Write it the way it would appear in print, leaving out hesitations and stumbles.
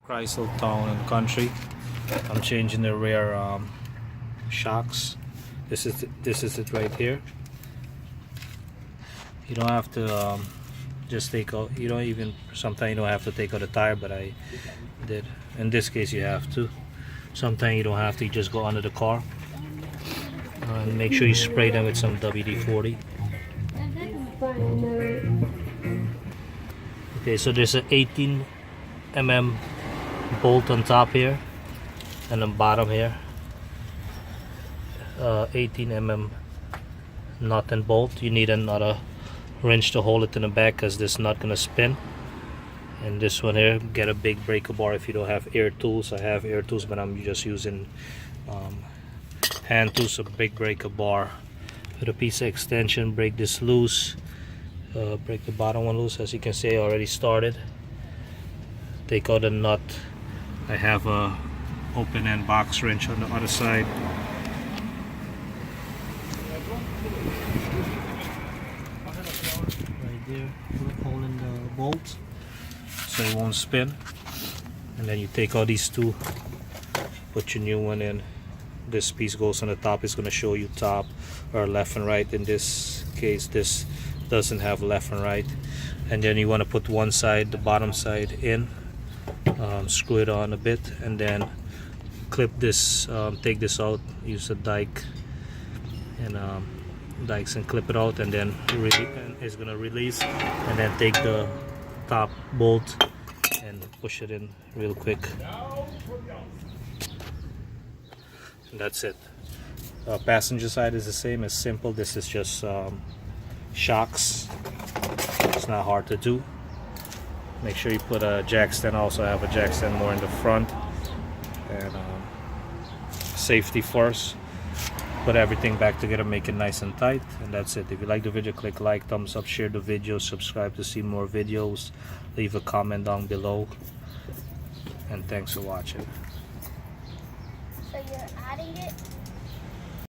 Chrysler Town Country. I'm changing the rear shocks. This is it right here. You don't have to just take out. You don't even. Sometimes you don't have to take out the tire, but I did. In this case, you have to. Sometimes you don't have to. You just go under the car and make sure you spray them with some WD-40. Okay, so there's an 18 mm bolt on top here and on bottom here. 18 mm nut and bolt. You need another wrench to hold it in the back because this is not gonna spin. And this one here, get a big breaker bar if you don't have air tools. I have air tools, but I'm just using hand tools. A big breaker bar with a piece of extension. Break this loose. Break the bottom one loose. As you can see, I already started. Take out the nut. I have a open end box wrench on the other side. Right there, holding the bolt so it won't spin. And then you take out these two, put your new one in. This piece goes on the top. It's going to show you top or left and right. In this case, this doesn't have left and right. And then you want to put one side, the bottom side, in. Screw it on a bit, and then clip this. Take this out. Use a dike and dikes and clip it out, and then it's gonna release. And then take the top bolt and push it in real quick. And that's it. Passenger side is the same. It's simple. This is just shocks. It's not hard to do. Make sure you put a jack stand. Also have a jack stand more in the front. And safety first. Put everything back together, make it nice and tight, and that's it. If you like the video, click like, thumbs up, share the video, subscribe to see more videos, leave a comment down below, and thanks for watching. So you're adding it?